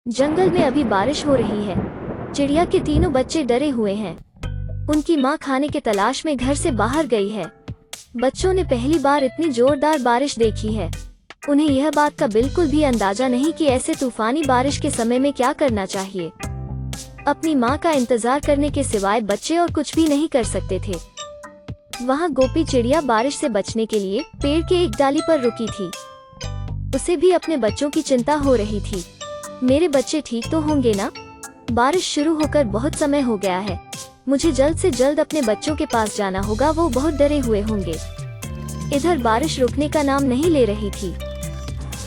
जंगल में अभी बारिश हो रही है। चिड़िया के तीनों बच्चे डरे हुए हैं। उनकी माँ खाने के तलाश में घर से बाहर गई है। बच्चों ने पहली बार इतनी जोरदार बारिश देखी है। उन्हें यह बात का बिल्कुल भी अंदाजा नहीं कि ऐसे तूफानी बारिश के समय में क्या करना चाहिए। अपनी माँ का इंतजार करने के सिवाय बच्चे और कुछ भी नहीं कर सकते थे। वहाँ गोपी चिड़िया बारिश से बचने के लिए पेड़ के एक डाली पर रुकी थी। उसे भी अपने बच्चों की चिंता हो रही थी। मेरे बच्चे ठीक तो होंगे ना? बारिश शुरू होकर बहुत समय हो गया है। मुझे जल्द से जल्द अपने बच्चों के पास जाना होगा, वो बहुत डरे हुए होंगे। इधर बारिश रुकने का नाम नहीं ले रही थी।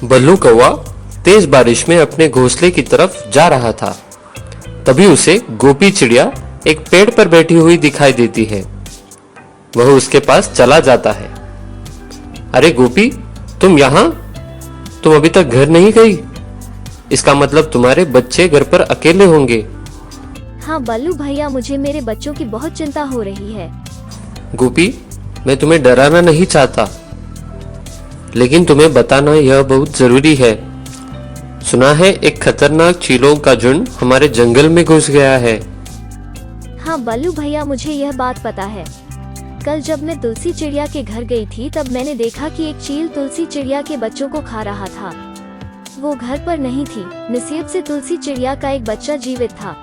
बल्लू कौवा तेज बारिश में अपने घोंसले की तरफ जा रहा था। तभी उसे गोपी चिड़िया एक पेड़ पर बैठी हुई दिखाई देती है। वह उसके पास चला जाता है। अरे गोपी, तुम यहाँ? तुम अभी तक घर नहीं गई? इसका मतलब तुम्हारे बच्चे घर पर अकेले होंगे। हाँ बल्लू भैया, मुझे मेरे बच्चों की बहुत चिंता हो रही है। गोपी, मैं तुम्हें डराना नहीं चाहता, लेकिन तुम्हें बताना यह बहुत जरूरी है। सुना है एक खतरनाक चीलों का झुंड हमारे जंगल में घुस गया है। हाँ बल्लू भैया, मुझे यह बात पता है। कल जब मैं तुलसी चिड़िया के घर गई थी तब मैंने देखा कि एक चील तुलसी चिड़िया के बच्चों को खा रहा था। वो घर पर नहीं थी। नसीब से तुलसी चिड़िया का एक बच्चा जीवित था।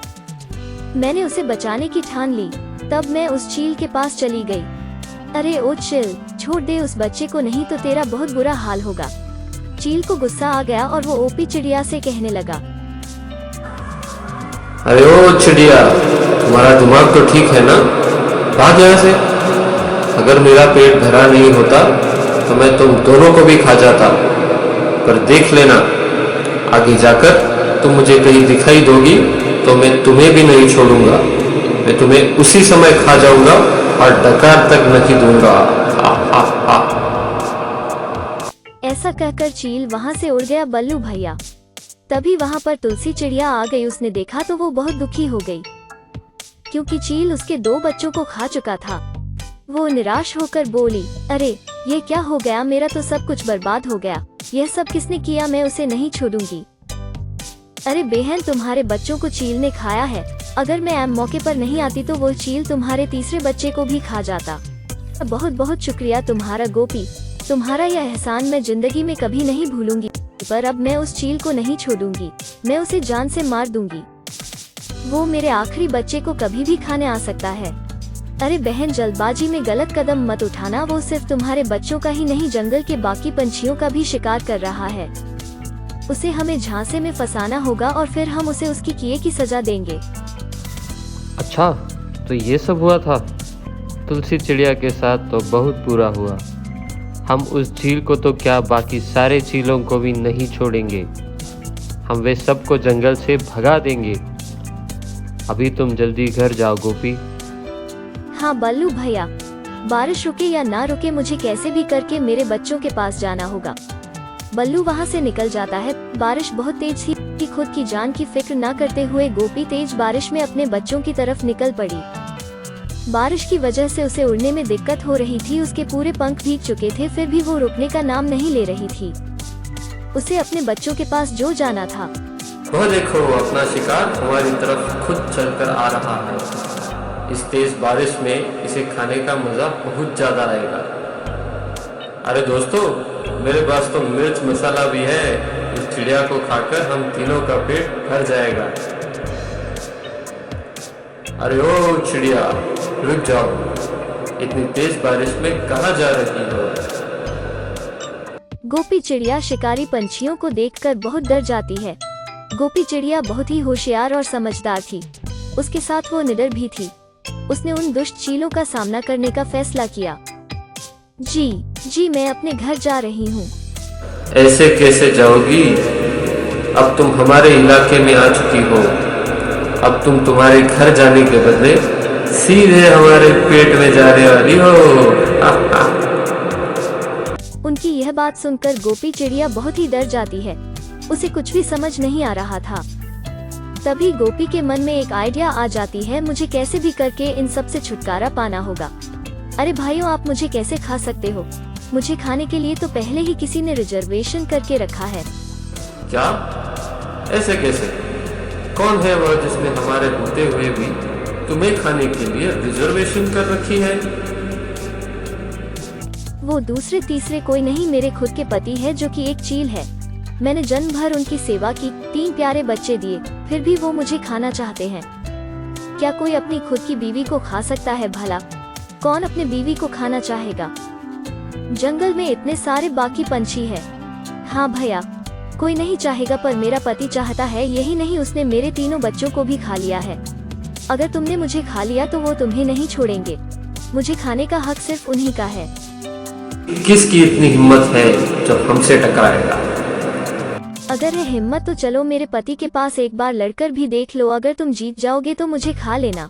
मैंने उसे बचाने की ठान ली। तब मैं उस चील के पास चली गई। अरे ओ चील, छोड़ दे उस बच्चे को, नहीं तो तेरा बहुत बुरा हाल होगा। चील को गुस्सा आ गया और वो ओपी चिड़िया से कहने लगा, अरे ओ चिड़िया, तुम्हारा दिमाग तो ठीक है ना? भाग यहाँ से। अगर मेरा पेट भरा नहीं होता तो मैं तुम दोनों को भी खा जाता। पर देख लेना, आगे जाकर तुम मुझे कहीं दिखाई दोगी तो मैं तुम्हें भी नहीं छोड़ूंगा। मैं तुम्हें उसी समय खा जाऊंगा और डकार तक नहीं दूंगा। हा, हा, हा। ऐसा कहकर चील वहाँ से उड़ गया बल्लू भैया। तभी वहाँ पर तुलसी चिड़िया आ गई। उसने देखा तो वो बहुत दुखी हो गई, क्योंकि चील उसके 2 बच्चों को खा चुका था। वो निराश होकर बोली, अरे ये क्या हो गया? मेरा तो सब कुछ बर्बाद हो गया। यह सब किसने किया? मैं उसे नहीं छोड़ूंगी। अरे बहन, तुम्हारे बच्चों को चील ने खाया है। अगर मैं मौके पर नहीं आती तो वो चील तुम्हारे तीसरे बच्चे को भी खा जाता। बहुत बहुत शुक्रिया तुम्हारा गोपी। तुम्हारा यह एहसान मैं जिंदगी में कभी नहीं भूलूंगी। पर अब मैं उस चील को नहीं छोड़ूंगी। मैं उसे जान से मार दूंगी। वो मेरे आखिरी बच्चे को कभी भी खाने आ सकता है। अरे बहन, जल्दबाजी में गलत कदम मत उठाना। वो सिर्फ तुम्हारे बच्चों का ही नहीं, जंगल के बाकी पंछियों का भी शिकार कर रहा है। उसे हमें झांसे में फंसाना होगा और फिर हम उसे उसकी किए की सजा देंगे। अच्छा, तो ये सब हुआ था। तुलसी चिड़िया के साथ तो बहुत बुरा हुआ। हम उस झील को तो क्या, बाकी सारे चीलों को भी नहीं छोड़ेंगे। हम वे सबको जंगल से भगा देंगे। अभी तुम जल्दी घर जाओ गोपी। हाँ बल्लू भैया, बारिश रुके या ना रुके, मुझे कैसे भी करके मेरे बच्चों के पास जाना होगा। बल्लू वहाँ से निकल जाता है। बारिश बहुत तेज थी कि खुद की जान की फिक्र न करते हुए गोपी तेज बारिश में अपने बच्चों की तरफ निकल पड़ी। बारिश की वजह से उसे उड़ने में दिक्कत हो रही थी। उसके पूरे पंख भीग चुके थे, फिर भी वो रुकने का नाम नहीं ले रही थी। उसे अपने बच्चों के पास जो जाना था। वह देखो, अपना शिकार हमारी तरफ खुद चलकर आ रहा है। इस तेज बारिश में इसे खाने का मजा बहुत ज्यादा आएगा। अरे दोस्तों, मेरे पास तो मिर्च मसाला भी है। इस चिड़िया को खाकर हम तीनों का पेट भर जाएगा। अरे ओ चिड़िया, रुक जाओ। इतनी तेज बारिश में कहाँ जा रही हो? गोपी चिड़िया शिकारी पंछियों को देखकर बहुत डर जाती है। गोपी चिड़िया बहुत ही होशियार और समझदार थी। उसके साथ वो निडर भी थी। उसने उन दुष्ट चीलों का सामना करने का फैसला किया। जी, मैं अपने घर जा रही हूँ। ऐसे कैसे जाओगी? अब तुम हमारे इलाके में आ चुकी हो। अब तुम तुम्हारे घर जाने के बदले सीधे हमारे पेट में जा रही हो। उनकी यह बात सुनकर गोपी चिड़िया बहुत ही डर जाती है। उसे कुछ भी समझ नहीं आ रहा था। तभी गोपी के मन में एक आइडिया आ जाती है। मुझे कैसे भी करके इन सब से छुटकारा पाना होगा। अरे भाइयों, आप मुझे कैसे खा सकते हो? मुझे खाने के लिए तो पहले ही किसी ने रिजर्वेशन करके रखा है। क्या? ऐसे कैसे? कौन है वह जिसने हमारे होते हुए भी तुम्हें खाने के लिए रिजर्वेशन कर रखी है? वो दूसरे तीसरे कोई नहीं, मेरे खुद के पति है, जो कि एक चील है। मैंने जन्म भर उनकी सेवा की, 3 प्यारे बच्चे दिए, फिर भी वो मुझे खाना चाहते हैं। क्या कोई अपनी खुद की बीवी को खा सकता है भला? कौन अपने बीवी को खाना चाहेगा? जंगल में इतने सारे बाकी पंछी है। हाँ भैया, कोई नहीं चाहेगा, पर मेरा पति चाहता है। यही नहीं, उसने मेरे 3 बच्चों को भी खा लिया है। अगर तुमने मुझे खा लिया तो वो तुम्हें नहीं छोड़ेंगे। मुझे खाने का हक सिर्फ उन्हीं का है। किसकी इतनी हिम्मत है जो हमसे टकराएगा? अगर है हिम्मत तो चलो मेरे पति के पास एक बार लड़कर भी देख लो। अगर तुम जीत जाओगे तो मुझे खा लेना।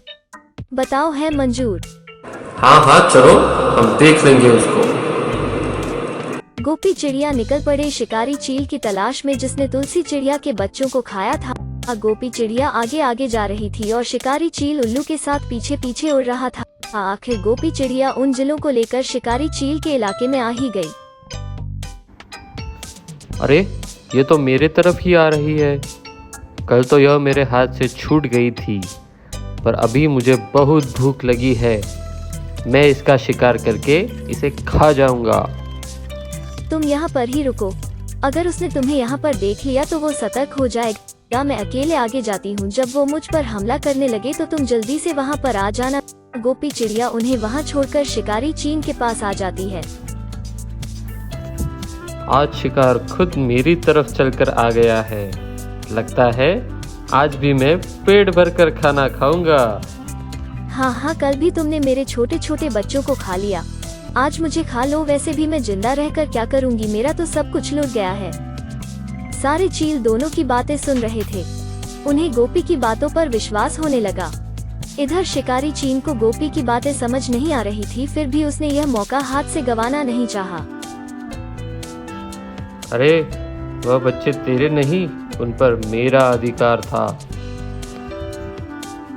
बताओ, है मंजूर? हाँ हाँ चलो, हम देख लेंगे उसको। गोपी चिड़िया निकल पड़े शिकारी चील की तलाश में, जिसने तुलसी चिड़िया के बच्चों को खाया था। गोपी चिड़िया आगे आगे जा रही थी और शिकारी चील उल्लू के साथ पीछे पीछे उड़ रहा था। आखिर गोपी चिड़िया उन जिलों को लेकर शिकारी चील के इलाके में आ ही गई। अरे, ये तो मेरे तरफ ही आ रही है। कल तो यह मेरे हाथ से छूट गई थी, पर अभी मुझे बहुत भूख लगी है। मैं इसका शिकार करके इसे खा जाऊंगा। तुम यहाँ पर ही रुको। अगर उसने तुम्हें यहाँ पर देख लिया तो वो सतर्क हो जाएगा। मैं अकेले आगे जाती हूँ। जब वो मुझ पर हमला करने लगे तो तुम जल्दी से वहाँ पर आ जाना। गोपी चिड़िया उन्हें वहाँ छोड़कर शिकारी चील के पास आ जाती है। आज शिकार खुद मेरी तरफ चलकर आ गया है। लगता है आज भी मैं पेट भर कर खाना खाऊंगा। हाँ हाँ, कल भी तुमने मेरे छोटे छोटे बच्चों को खा लिया, आज मुझे खा लो। वैसे भी मैं जिंदा रहकर क्या करूँगी, मेरा तो सब कुछ लुट गया है। सारे चील दोनों की बातें सुन रहे थे। उन्हें गोपी की बातों पर विश्वास होने लगा। इधर शिकारी चील को गोपी की बातें समझ नहीं आ रही थी, फिर भी उसने यह मौका हाथ से गंवाना नहीं चाहा। अरे, वह बच्चे तेरे नहीं, उन पर मेरा अधिकार था।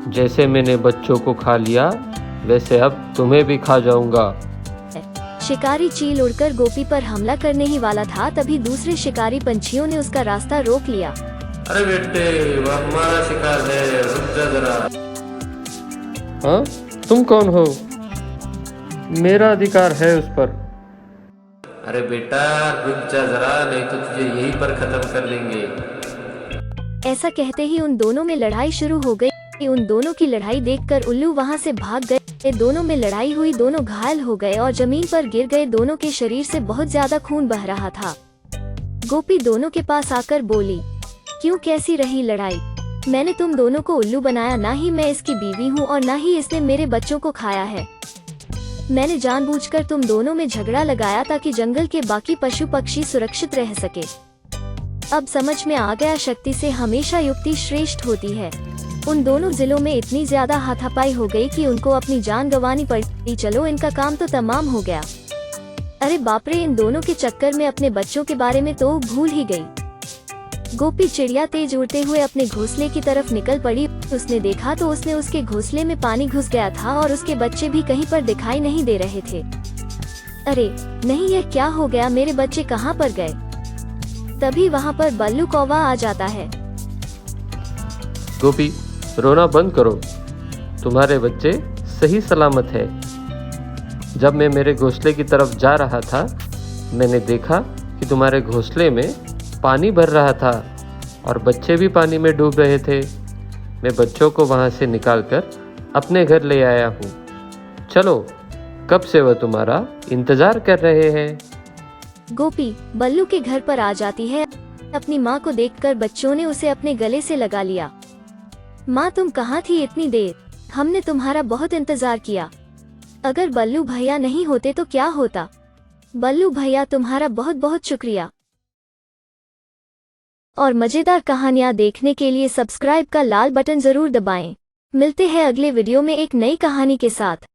जैसे मैंने बच्चों को खा लिया, वैसे अब तुम्हें भी खा जाऊंगा। शिकारी चील उड़कर गोपी पर हमला करने ही वाला था, तभी दूसरे शिकारी पंछियों ने उसका रास्ता रोक लिया। अरे बेटे, वह हमारा शिकार है, रुक जा जरा। हाँ, तुम कौन हो? मेरा अधिकार है उस पर। अरे बेटा, रुक जा जरा, नहीं तो तुझे यहीं पर खत्म कर देंगे। ऐसा कहते ही उन दोनों में लड़ाई शुरू हो गई। उन दोनों की लड़ाई देखकर उल्लू वहां से भाग गए। दोनों में लड़ाई हुई, दोनों घायल हो गए और जमीन पर गिर गए। दोनों के शरीर से बहुत ज्यादा खून बह रहा था। गोपी दोनों के पास आकर बोली, क्यों, कैसी रही लड़ाई? मैंने तुम दोनों को उल्लू बनाया, ना ही मैं इसकी बीवी हूँ और ना ही इसने मेरे बच्चों को खाया है। मैंने जानबूझकर तुम दोनों में झगड़ा लगाया ताकि जंगल के बाकी पशु पक्षी सुरक्षित रह सके। अब समझ में आ गया, शक्ति से हमेशा युक्ति श्रेष्ठ होती है। उन दोनों जिलों में इतनी ज्यादा हाथापाई हो गई कि उनको अपनी जान गंवानी पड़ी। चलो, इनका काम तो तमाम हो गया। अरे बाप रे, इन दोनों के चक्कर में अपने बच्चों के बारे में तो भूल ही गई। गोपी चिड़िया तेज उड़ते हुए अपने घोंसले की तरफ निकल पड़ी। उसने देखा तो उसके घोंसले में पानी घुस गया था और उसके बच्चे भी कहीं पर दिखाई नहीं दे रहे थे। अरे नहीं, यह क्या हो गया? मेरे बच्चे कहाँ पर गए? तभी वहाँ पर बल्लू कौवा आ जाता है। गोपी, रोना बंद करो। तुम्हारे बच्चे सही सलामत है। जब मैं मेरे घोंसले की तरफ जा रहा था, मैंने देखा कि तुम्हारे घोंसले में पानी भर रहा था और बच्चे भी पानी में डूब रहे थे। मैं बच्चों को वहाँ से निकालकर अपने घर ले आया हूँ। चलो, कब से वह तुम्हारा इंतजार कर रहे हैं। गोपी बल्लू के घर पर आ जाती है। अपनी माँ को देखकर बच्चों ने उसे अपने गले से लगा लिया। माँ, तुम कहाँ थी इतनी देर? हमने तुम्हारा बहुत इंतजार किया। अगर बल्लू भैया नहीं होते तो क्या होता? बल्लू भैया, तुम्हारा बहुत बहुत शुक्रिया। और मजेदार कहानियाँ देखने के लिए सब्सक्राइब का लाल बटन जरूर दबाएं। मिलते हैं अगले वीडियो में एक नई कहानी के साथ।